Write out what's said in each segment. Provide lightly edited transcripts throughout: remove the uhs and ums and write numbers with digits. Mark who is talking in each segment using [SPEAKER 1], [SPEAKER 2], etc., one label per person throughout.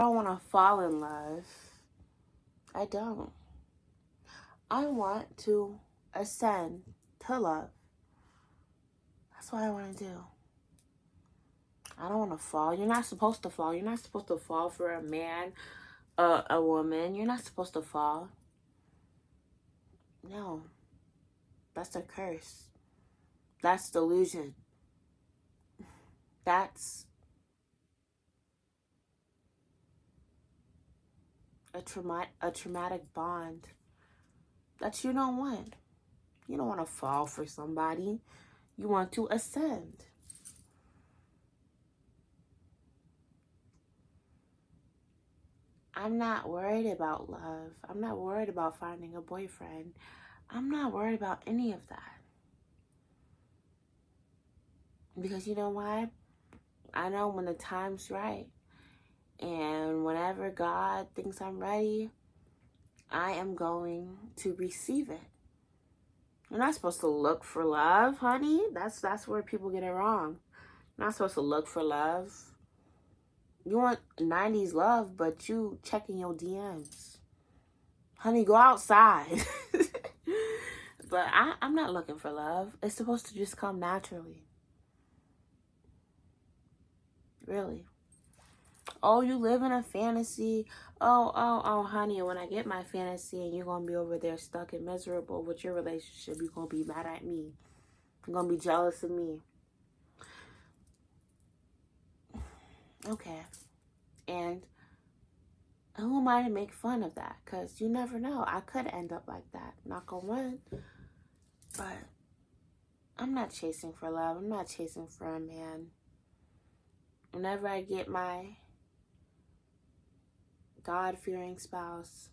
[SPEAKER 1] I don't want to fall in love. I don't. I want to ascend to love. That's what I want to do. I don't want to fall. You're not supposed to fall. You're not supposed to fall for a man, a woman. You're not supposed to fall. No. That's a curse. That's delusion. That's a traumatic bond that you don't want. You don't want to fall for somebody. You want to ascend. I'm not worried about love. I'm not worried about finding a boyfriend. I'm not worried about any of that. Because you know why? I know when the time's right. And whenever God thinks I'm ready, I am going to receive it. You're not supposed to look for love, honey. That's where people get it wrong. You're not supposed to look for love. You want 90s love, but you checking your DMs. Honey, go outside. But I'm not looking for love. It's supposed to just come naturally. Really. Oh, you live in a fantasy. Oh, honey, when I get my fantasy and you're going to be over there stuck and miserable with your relationship, you're going to be mad at me. You're going to be jealous of me. Okay. And who am I to make fun of that? Because you never know. I could end up like that. Knock on wood. But I'm not chasing for love. I'm not chasing for a man. Whenever I get my God-fearing spouse,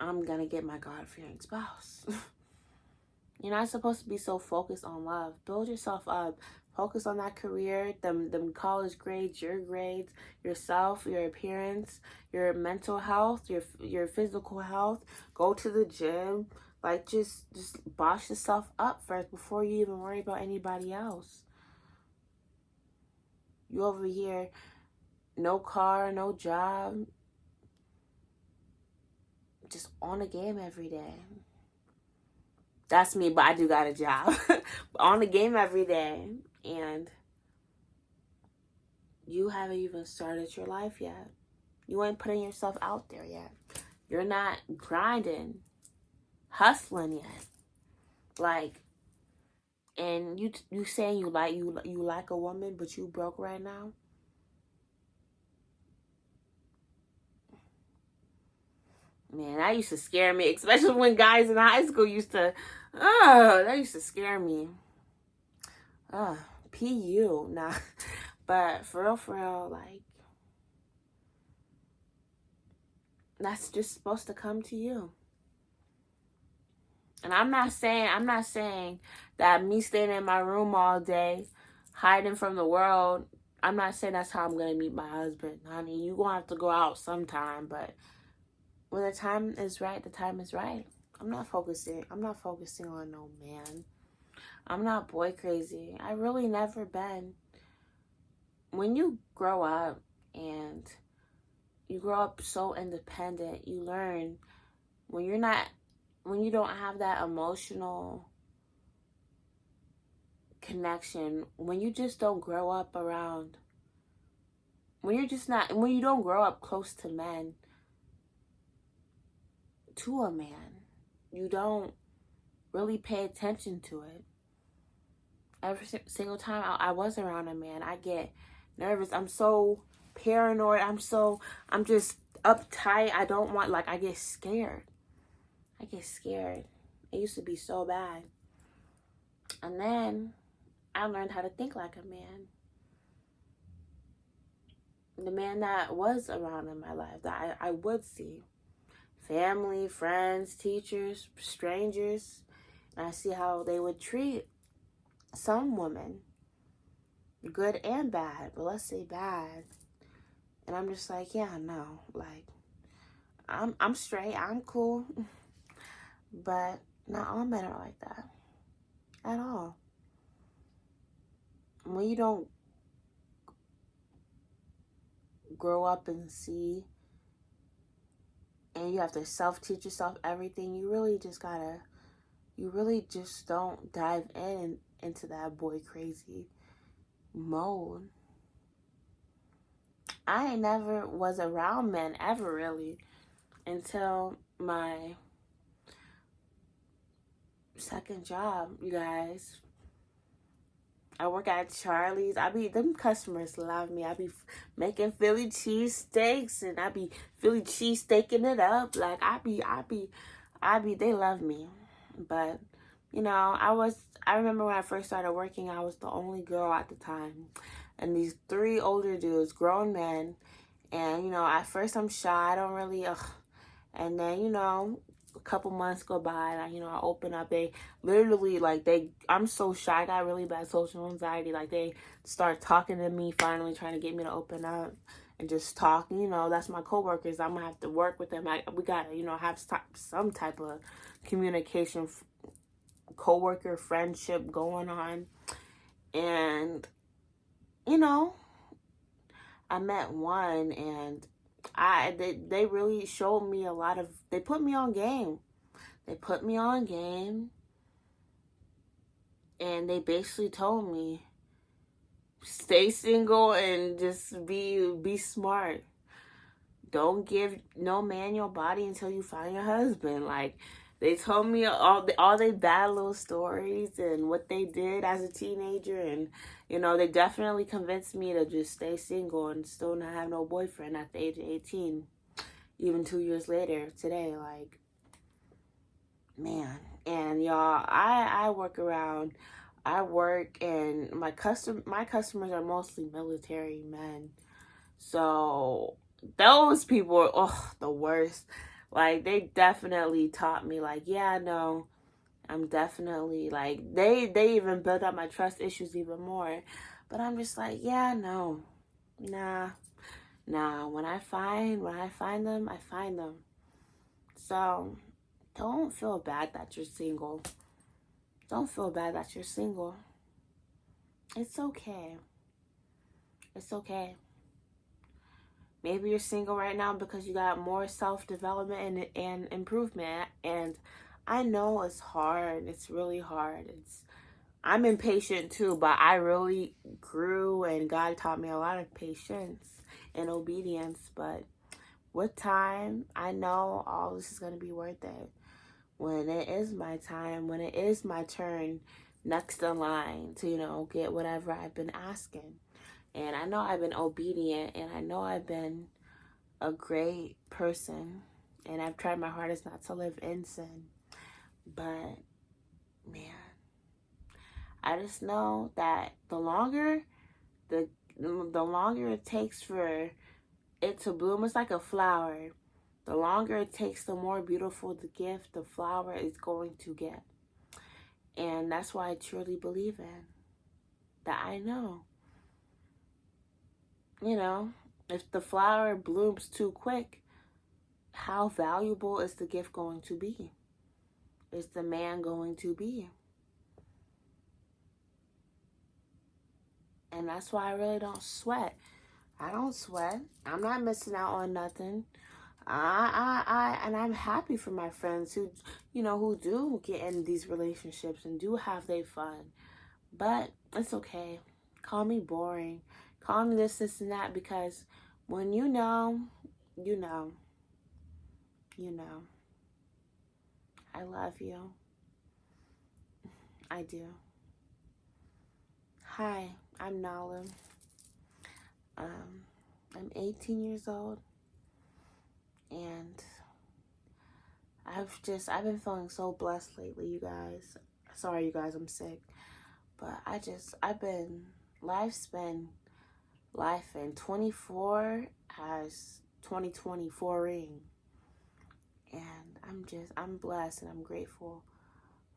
[SPEAKER 1] I'm going to get my God-fearing spouse. You're not supposed to be so focused on love. Build yourself up. Focus on that career, them college grades, your grades, yourself, your appearance, your mental health, your physical health. Go to the gym. Like, just boss yourself up first before you even worry about anybody else. You over here, no car, no job. Just on the game every day. That's me, but I do got a job. On the game every day. And you haven't even started your life yet. You ain't putting yourself out there yet. You're not grinding, hustling yet. Like, and you saying you like a woman, but you broke right now. Man, that used to scare me, especially when guys in high school used to. Oh, that used to scare me. PU, nah. But for real, like, that's just supposed to come to you. And I'm not saying that me staying in my room all day, hiding from the world, I'm not saying that's how I'm going to meet my husband. Honey, you're going to have to go out sometime, but when the time is right, the time is right. I'm not focusing on no man. I'm not boy crazy. I really never been. When you grow up and you grow up so independent, you learn when you don't have that emotional connection, when you just don't grow up around, when you don't grow up close to men, to a man, you don't really pay attention to it. Every single time I was around a man, I get nervous. I'm so paranoid. I'm just uptight. I get scared. It used to be so bad. And then I learned how to think like a man. The man that was around in my life, that I would see. Family, friends, teachers, strangers. And I see how they would treat some women. Good and bad, but let's say bad. And I'm just like, yeah, no. Like, I'm straight, I'm cool. But not all men are like that. At all. When you don't grow up and see, and you have to self-teach yourself everything, you really just don't dive into that boy crazy mode. I never was around men ever really until my second job, you guys. I work at Charlie's. Them customers love me. I be making Philly cheesesteaks, and I be Philly cheesesteaking it up. Like, they love me. But, you know, I remember when I first started working, I was the only girl at the time. And these 3 older dudes, grown men, and, you know, at first I'm shy. I don't really, and then, you know, a couple months go by, like, you know, I open up. They literally, like, I'm so shy. I got really bad social anxiety. Like, they start talking to me, finally trying to get me to open up and just talk. You know, that's my coworkers. I'm gonna have to work with them. We gotta, you know, have some type of communication, coworker friendship going on. And, you know, I met one, and they really showed me they put me on game. They put me on game, and they basically told me, stay single and just be smart. Don't give no man your body until you find your husband. Like, they told me all their bad little stories and what they did as a teenager, and, you know, they definitely convinced me to just stay single and still not have no boyfriend at the age of 18, even 2 years later today. Like, man. And y'all, I work, and my customers are mostly military men. So those people are the worst. Like, they definitely taught me, like, yeah, no, I'm definitely, like, they even built up my trust issues even more. But I'm just like, yeah, no, nah. When I find them, I find them. So don't feel bad that you're single. Don't feel bad that you're single. It's okay. It's okay. Maybe you're single right now because you got more self-development and improvement. And I know it's hard. It's really hard. I'm impatient too, but I really grew, and God taught me a lot of patience and obedience. But with time, I know all this is going to be worth it. When it is my time, when it is my turn next in line to, you know, get whatever I've been asking. And I know I've been obedient, and I know I've been a great person, and I've tried my hardest not to live in sin. But, man, I just know that the longer it takes for it to bloom, it's like a flower. The longer it takes, the more beautiful the gift, the flower is going to get. And that's why I truly believe in that. I know, you know, if the flower blooms too quick, how valuable is the gift going to be? Is the man going to be? And that's why I really don't sweat. I don't sweat. I'm not missing out on nothing. And I'm happy for my friends who, you know, who do get in these relationships and do have their fun. But it's okay. Call me boring. Call me this, and that, because when you know, you know. You know. I love you. I do. Hi, I'm Nala. I'm 18 years old, and I've been feeling so blessed lately, you guys. Sorry, you guys, I'm sick. But life's been life, and 24 has 2024ing. And I'm blessed, and I'm grateful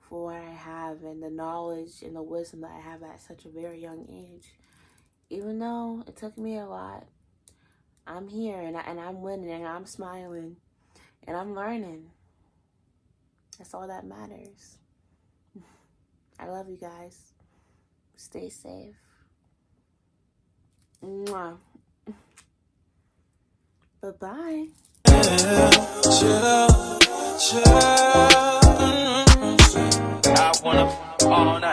[SPEAKER 1] for what I have, and the knowledge and the wisdom that I have at such a very young age. Even though it took me a lot, I'm here, and I'm winning, and I'm smiling, and I'm learning. That's all that matters. I love you guys. Stay safe. Mwah. Bye-bye.
[SPEAKER 2] I wanna all night.